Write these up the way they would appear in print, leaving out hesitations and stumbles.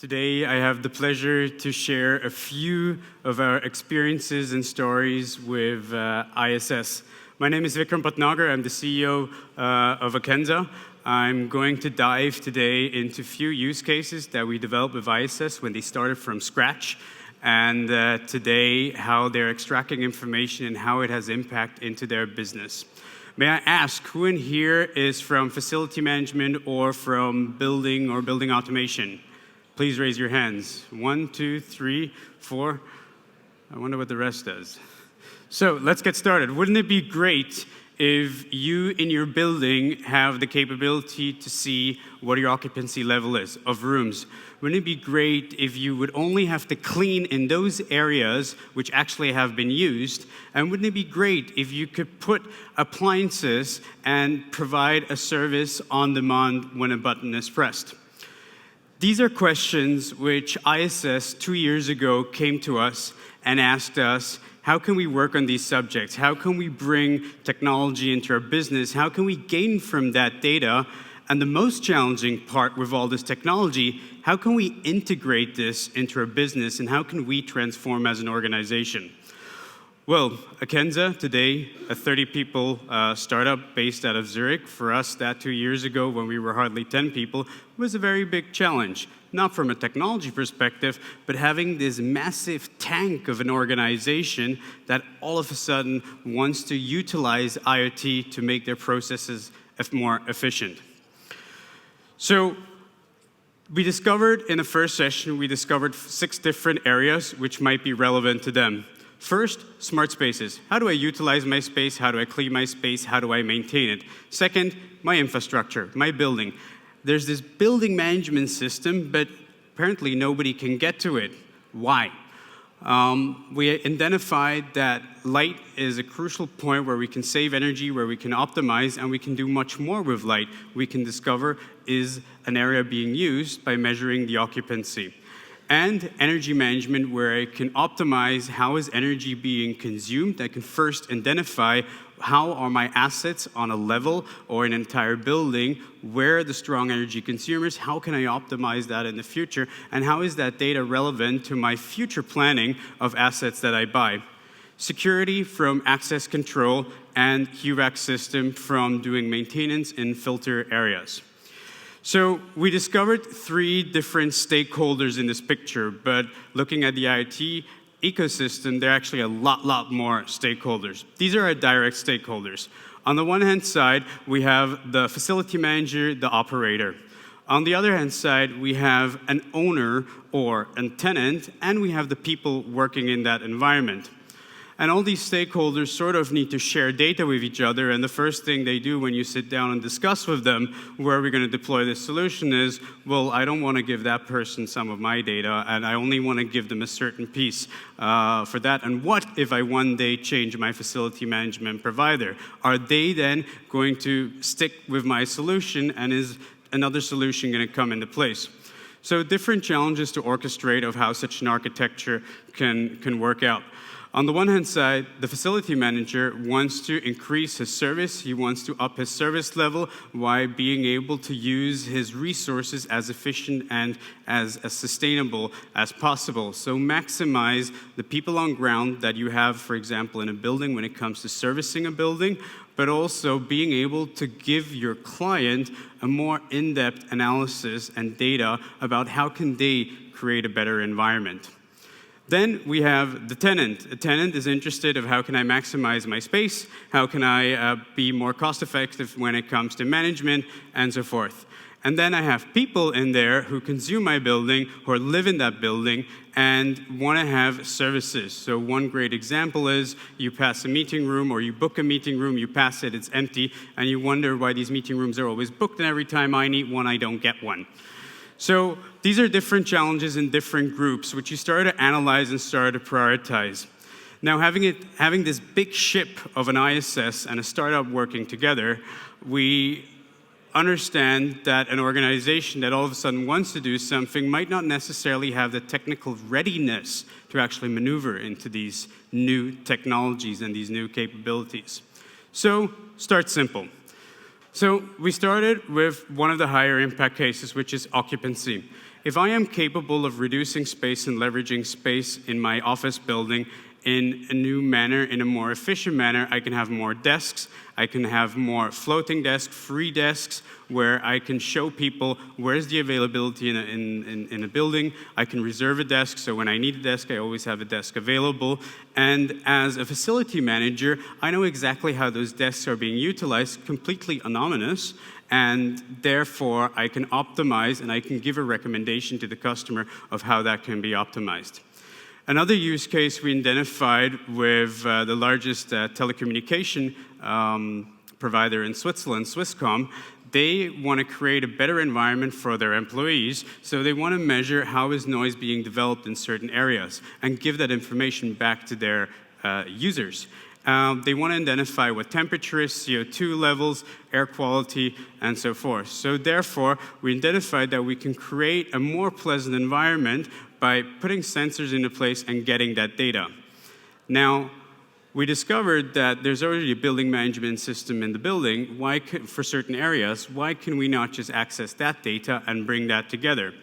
Today, I have the pleasure to share a few of our experiences and stories with ISS. My name is Vikram Bhatnagar. I'm the CEO of Akenza. I'm going to dive today into a few use cases that we developed with ISS when they started from scratch, and today how they're extracting information and how it has impact into their business. May I ask, who in here is from facility management or from building or building automation? Please raise your hands. 1, 2, 3, 4. I wonder what the rest does. So let's get started. Wouldn't it be great if you in your building have the capability to see what your occupancy level is of rooms? Wouldn't it be great if you would only have to clean in those areas which actually have been used? And wouldn't it be great if you could put appliances and provide a service on demand when a button is pressed? These are questions which ISS 2 years ago came to us and asked us, how can we work on these subjects? How can we bring technology into our business? How can we gain from that data? And the most challenging part with all this technology, how can we integrate this into our business and how can we transform as an organization? Well, Akenza, today, a 30-people startup based out of Zurich. For us, that 2 years ago, when we were hardly 10 people, was a very big challenge. Not from a technology perspective, but having this massive tank of an organization that all of a sudden wants to utilize IoT to make their processes more efficient. So we discovered in the first session, we discovered 6 different areas which might be relevant to them. First, smart spaces. How do I utilize my space? How do I clean my space? How do I maintain it? Second, my infrastructure, my building. There's this building management system, but apparently nobody can get to it. Why? We identified that light is a crucial point where we can save energy, where we can optimize, and we can do much more with light. We can discover is an area being used by measuring the occupancy. And energy management, where I can optimize how is energy being consumed. I can first identify how are my assets on a level or an entire building, where are the strong energy consumers, how can I optimize that in the future, and how is that data relevant to my future planning of assets that I buy. Security from access control and HVAC system from doing maintenance in filter areas. So we discovered 3 different stakeholders in this picture, but looking at the IoT ecosystem, there are actually a lot more stakeholders. These are our direct stakeholders. On the one hand side, we have the facility manager, the operator. On the other hand side, we have an owner or a tenant, and we have the people working in that environment. And all these stakeholders sort of need to share data with each other, and the first thing they do when you sit down and discuss with them where are we going to deploy this solution is, well, I don't want to give that person some of my data, and I only want to give them a certain piece for that. And what if I one day change my facility management provider? Are they then going to stick with my solution, and is another solution going to come into place? So different challenges to orchestrate of how such an architecture can work out. On the one hand side, the facility manager wants to increase his service. He wants to up his service level while being able to use his resources as efficient and as sustainable as possible. So maximize the people on ground that you have, for example, in a building when it comes to servicing a building, but also being able to give your client a more in-depth analysis and data about how can they create a better environment. Then we have the tenant. A tenant is interested of how can I maximize my space, how can I be more cost effective when it comes to management, and so forth. And then I have people in there who consume my building, who live in that building, and want to have services. So one great example is you pass a meeting room or you book a meeting room, you pass it, it's empty, and you wonder why these meeting rooms are always booked, and every time I need one, I don't get one. So these are different challenges in different groups, which you start to analyze and start to prioritize. Now, having this big ship of an ISS and a startup working together, we understand that an organization that all of a sudden wants to do something might not necessarily have the technical readiness to actually maneuver into these new technologies and these new capabilities. So start simple. So we started with one of the higher impact cases, which is occupancy. if I am capable of reducing space and leveraging space in my office building in a new manner, in a more efficient manner, I can have more desks, I can have more floating desks, free desks, where I can show people where's the availability in a building. I can reserve a desk, so when I need a desk, I always have a desk available. And as a facility manager, I know exactly how those desks are being utilized, completely anonymous, and therefore I can optimize and I can give a recommendation to the customer of how that can be optimized. Another use case we identified with the largest telecommunication provider in Switzerland, Swisscom. They want to create a better environment for their employees, so they want to measure how is noise being developed in certain areas and give that information back to their users. They want to identify what temperature is, CO2 levels, air quality, and so forth. So therefore, we identified that we can create a more pleasant environment by putting sensors into place and getting that data. Now, we discovered that there's already a building management system in the building. For certain areas, why can we not just access that data and bring that together?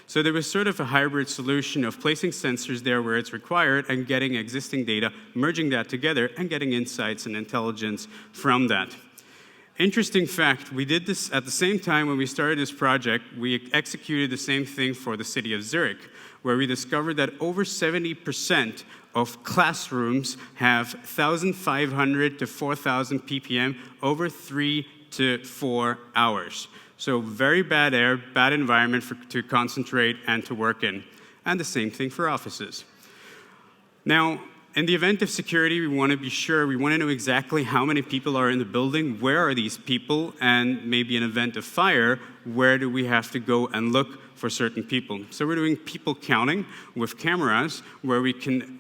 So there was sort of a hybrid solution of placing sensors there where it's required and getting existing data, merging that together, and getting insights and intelligence from that. Interesting fact, we did this at the same time when we started this project. We executed the same thing for the city of Zurich, where we discovered that over 70% of classrooms have 1,500 to 4,000 ppm over 3 to 4 hours. So very bad air, bad environment to concentrate and to work in. And the same thing for offices. Now, in the event of security, we want to be sure, we want to know exactly how many people are in the building, where are these people, and maybe in event of fire, where do we have to go and look for certain people. So we're doing people counting with cameras where we can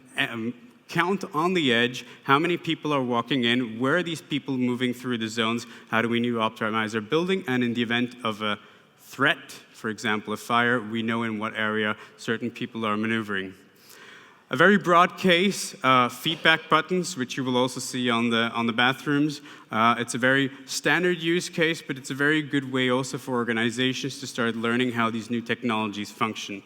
count on the edge how many people are walking in, where are these people moving through the zones, how do we optimize our building, and in the event of a threat, for example, a fire, we know in what area certain people are maneuvering. A very broad case, feedback buttons, which you will also see on the bathrooms. It's a very standard use case, but it's a very good way also for organizations to start learning how these new technologies function.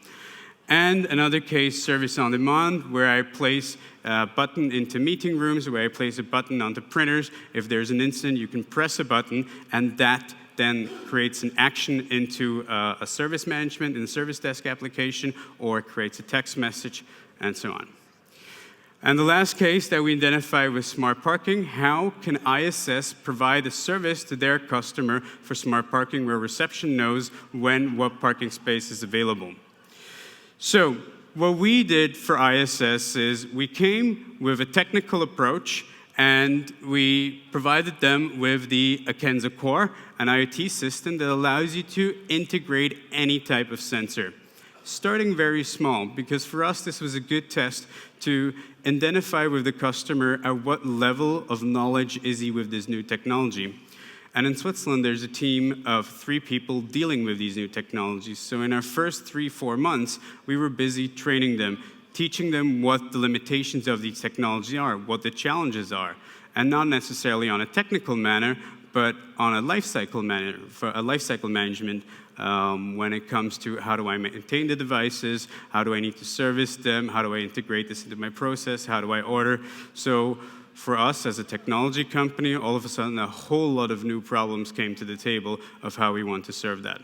And another case, service on demand, where I place a button into meeting rooms, where I place a button onto printers. If there's an incident, you can press a button, and that then creates an action into a service management in the service desk application, or it creates a text message, and so on. And the last case that we identify with smart parking, how can ISS provide a service to their customer for smart parking where reception knows what parking space is available? So what we did for ISS is we came with a technical approach and we provided them with the Akenza core, an IoT system that allows you to integrate any type of sensor. Starting very small, because for us this was a good test to identify with the customer at what level of knowledge is he with this new technology. And in Switzerland, there's a team of 3 people dealing with these new technologies. So in our first 3-4 months, we were busy training them, teaching them what the limitations of these technologies are, what the challenges are, and not necessarily on a technical manner, but on a lifecycle manner, for a lifecycle management when it comes to how do I maintain the devices, how do I need to service them, how do I integrate this into my process, how do I order. So for us as a technology company, all of a sudden a whole lot of new problems came to the table of how we want to serve that.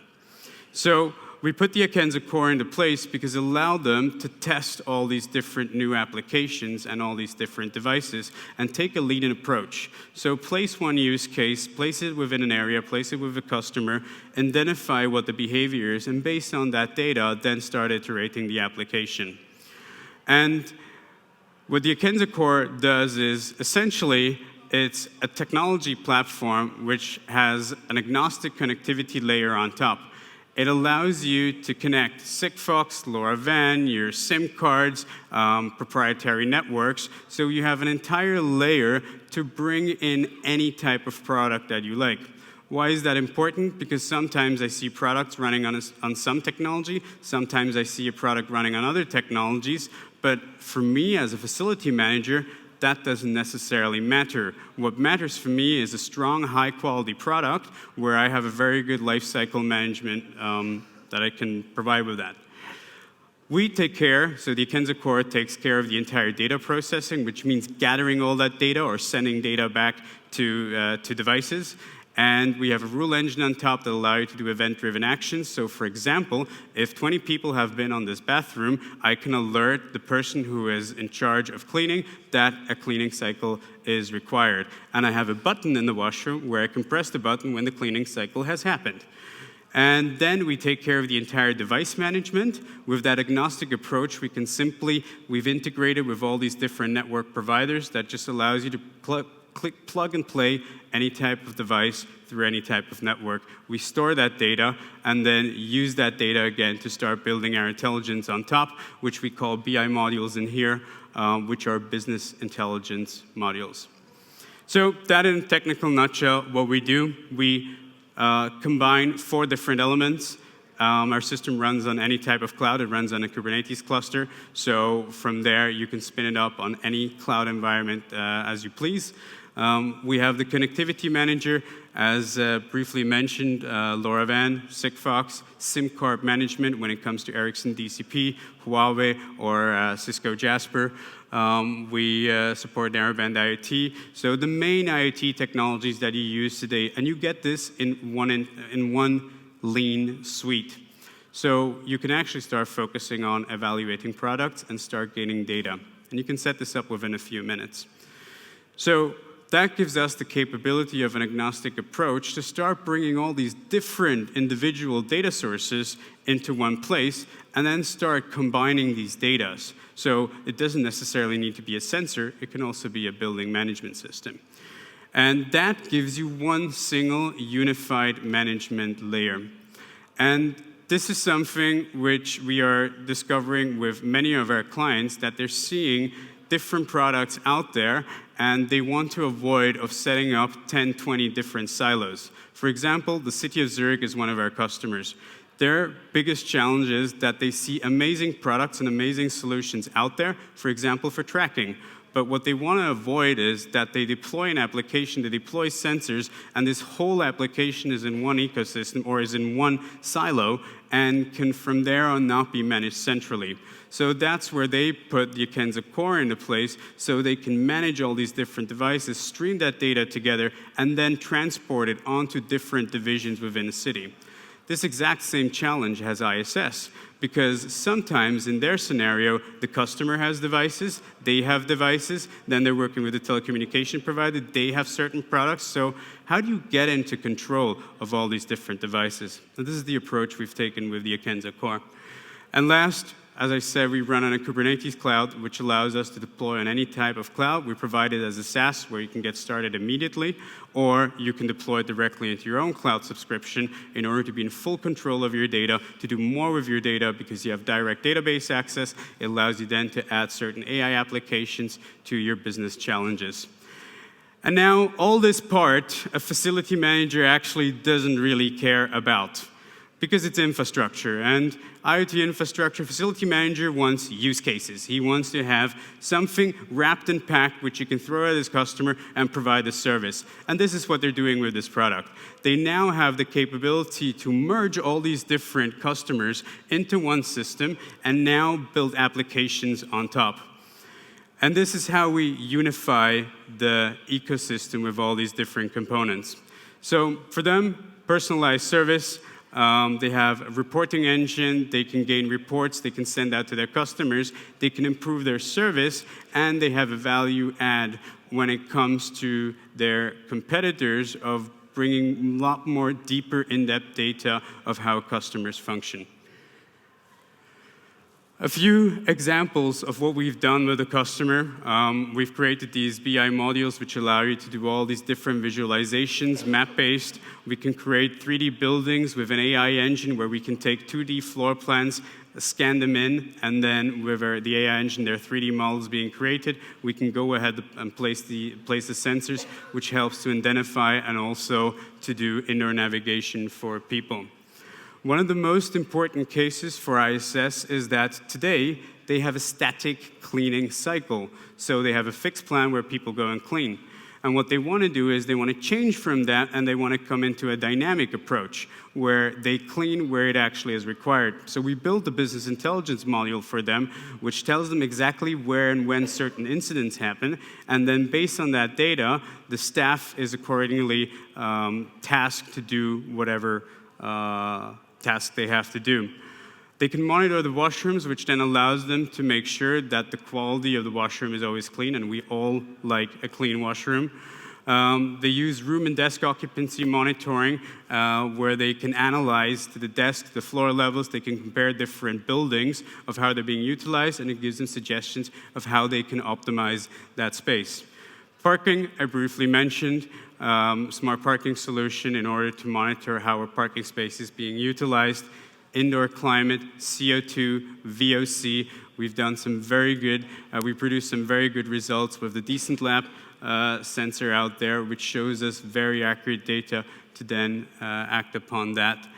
So we put the Akenza core into place because it allowed them to test all these different new applications and all these different devices and take a lead-in approach. So place one use case, place it within an area, place it with a customer, identify what the behavior is, and based on that data, then start iterating the application. And what the Akenza core does is essentially it's a technology platform which has an agnostic connectivity layer on top. It allows you to connect Sigfox, LoRaWAN, your SIM cards, proprietary networks, so you have an entire layer to bring in any type of product that you like. Why is that important? Because sometimes I see products running on some technology, sometimes I see a product running on other technologies, but for me as a facility manager, that doesn't necessarily matter. What matters for me is a strong, high-quality product where I have a very good life cycle management that I can provide with that. We take care, so the Akenza core takes care of the entire data processing, which means gathering all that data or sending data back to devices. And we have a rule engine on top that allows you to do event-driven actions. So for example, if 20 people have been on this bathroom, I can alert the person who is in charge of cleaning that a cleaning cycle is required. And I have a button in the washroom where I can press the button when the cleaning cycle has happened. And then we take care of the entire device management. With that agnostic approach, we've integrated with all these different network providers that just allows you to plug and play any type of device through any type of network. We store that data and then use that data again to start building our intelligence on top, which we call BI modules in here, which are business intelligence modules. So that in a technical nutshell, what we do, we combine 4 different elements. Our system runs on any type of cloud. It runs on a Kubernetes cluster. So from there, you can spin it up on any cloud environment as you please. We have the connectivity manager, as briefly mentioned, LoRaWAN, Sigfox, SIM card management when it comes to Ericsson DCP, Huawei, or Cisco Jasper. We support narrowband IoT. So the main IoT technologies that you use today, and you get this in one lean suite. So you can actually start focusing on evaluating products and start gaining data. And you can set this up within a few minutes. So that gives us the capability of an agnostic approach to start bringing all these different individual data sources into one place and then start combining these data. So it doesn't necessarily need to be a sensor. It can also be a building management system. And that gives you one single unified management layer. And this is something which we are discovering with many of our clients, that they're seeing different products out there and they want to avoid of setting up 10, 20 different silos. For example, the city of Zurich is one of our customers. Their biggest challenge is that they see amazing products and amazing solutions out there, for example, for tracking. But what they want to avoid is that they deploy an application, they deploy sensors, and this whole application is in one ecosystem or is in one silo and can from there on not be managed centrally. So that's where they put the Akenza core into place so they can manage all these different devices, stream that data together, and then transport it onto different divisions within a city. This exact same challenge has ISS, because sometimes in their scenario, the customer has devices, they have devices, then they're working with the telecommunication provider, they have certain products. So how do you get into control of all these different devices? And this is the approach we've taken with the Akenza core. And last, as I said, we run on a Kubernetes cloud, which allows us to deploy on any type of cloud. We provide it as a SaaS, where you can get started immediately, or you can deploy it directly into your own cloud subscription in order to be in full control of your data, to do more with your data because you have direct database access. It allows you then to add certain AI applications to your business challenges. And now, all this part, a facility manager actually doesn't really care about, because it's infrastructure. And IoT infrastructure, facility manager wants use cases. He wants to have something wrapped and packed which you can throw at his customer and provide the service. And this is what they're doing with this product. They now have the capability to merge all these different customers into one system and now build applications on top. And this is how we unify the ecosystem with all these different components. So for them, personalized service. They have a reporting engine, they can gain reports, they can send out to their customers, they can improve their service, and they have a value add when it comes to their competitors of bringing a lot more deeper in-depth data of how customers function. A few examples of what we've done with the customer. We've created these BI modules which allow you to do all these different visualizations, map-based. We can create 3D buildings with an AI engine where we can take 2D floor plans, scan them in, and then with the AI engine, there are 3D models being created. We can go ahead and place the sensors, which helps to identify and also to do indoor navigation for people. One of the most important cases for ISS is that today they have a static cleaning cycle. So they have a fixed plan where people go and clean. And what they want to do is they want to change from that, and they want to come into a dynamic approach where they clean where it actually is required. So we built the business intelligence module for them, which tells them exactly where and when certain incidents happen. And then based on that data, the staff is accordingly tasked to do whatever task they have to do. They can monitor the washrooms, which then allows them to make sure that the quality of the washroom is always clean, and we all like a clean washroom. They use room and desk occupancy monitoring, where they can analyze to the desk, the floor levels, they can compare different buildings of how they're being utilized, and it gives them suggestions of how they can optimize that space. Parking, I briefly mentioned, smart parking solution in order to monitor how a parking space is being utilized. Indoor climate, CO2, VOC. We've done some very good, we produced some very good results with the Decent Lab sensor out there, which shows us very accurate data to then act upon that.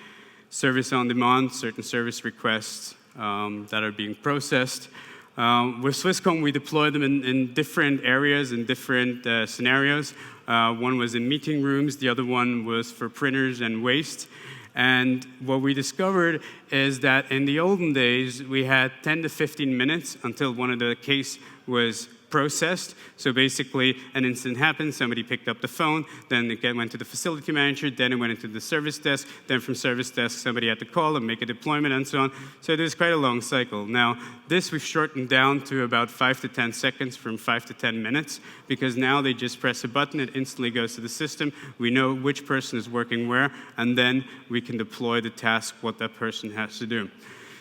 Service on demand, certain service requests that are being processed. With Swisscom, we deploy them in different areas, in different scenarios. One was in meeting rooms, the other one was for printers and waste. And what we discovered is that in the olden days, we had 10 to 15 minutes until one of the case was processed. So basically, an incident happened, somebody picked up the phone, then it went to the facility manager, then it went into the service desk, then from service desk, somebody had to call and make a deployment and so on. So there's quite a long cycle. Now, this we've shortened down to about 5 to 10 seconds from 5 to 10 minutes, because now they just press a button, it instantly goes to the system, we know which person is working where, and then we can deploy the task, what that person has to do.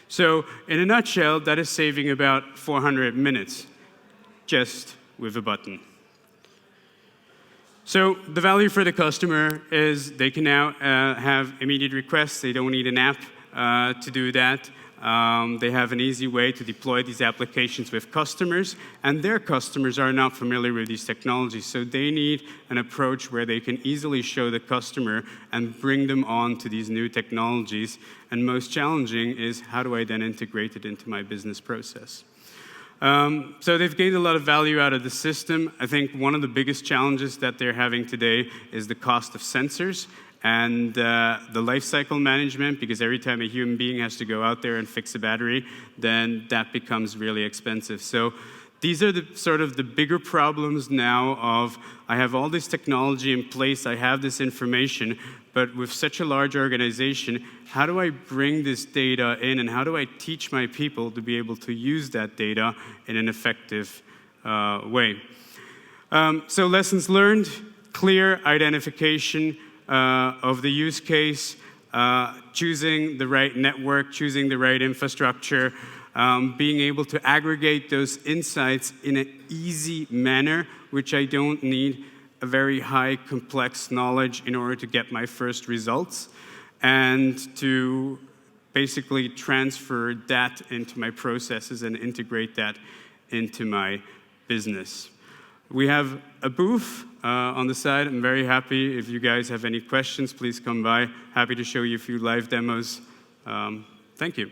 So in a nutshell, that is saving about 400 minutes. Just with a button. So the value for the customer is they can now have immediate requests. They don't need an app to do that. They have an easy way to deploy these applications with customers, and their customers are not familiar with these technologies, so they need an approach where they can easily show the customer and bring them on to these new technologies. And most challenging is, how do I then integrate it into my business process? So they've gained a lot of value out of the system. I think one of the biggest challenges that they're having today is the cost of sensors and the life cycle management, because every time a human being has to go out there and fix a battery, then that becomes really expensive. So these are the sort of the bigger problems now of, I have all this technology in place, I have this information, but with such a large organization, how do I bring this data in, and how do I teach my people to be able to use that data in an effective way? So lessons learned, clear identification of the use case, choosing the right network, choosing the right infrastructure, being able to aggregate those insights in an easy manner, which I don't need a very high complex knowledge in order to get my first results, and to basically transfer that into my processes and integrate that into my business. We have a booth on the side. I'm very happy. If you guys have any questions, please come by. Happy to show you a few live demos. Thank you.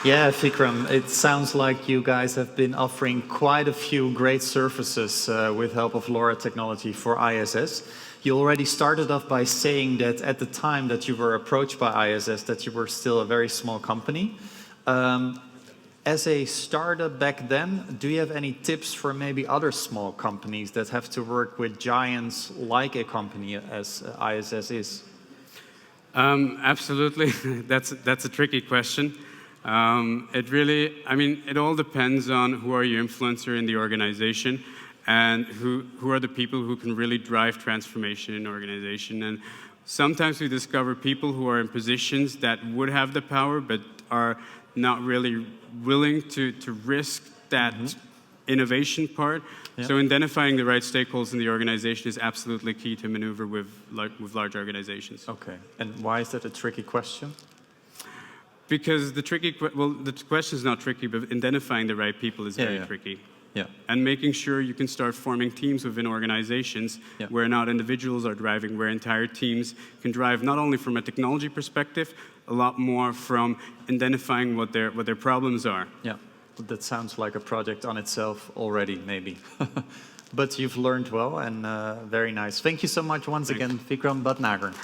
Yeah, Vikram, it sounds like you guys have been offering quite a few great services with help of LoRa technology for ISS. You already started off by saying that at the time that you were approached by ISS, that you were still a very small company. As a startup back then, do you have any tips for maybe other small companies that have to work with giants like a company as ISS is? Absolutely. That's a tricky question. It all depends on who are your influencer in the organization, and who are the people who can really drive transformation in an organization. And sometimes we discover people who are in positions that would have the power, but are not really willing to risk that innovation part. Yeah. So identifying the right stakeholders in the organization is absolutely key to maneuver with large organizations. Okay, and why is that a tricky question? Because the question is not tricky, but identifying the right people is very tricky. Yeah. And making sure you can start forming teams within organizations where not individuals are driving, where entire teams can drive, not only from a technology perspective, a lot more from identifying what their problems are. Yeah. that sounds like a project on itself already, maybe. But you've learned well, and very nice. Thank you so much once again, Vikram Bhatnagar.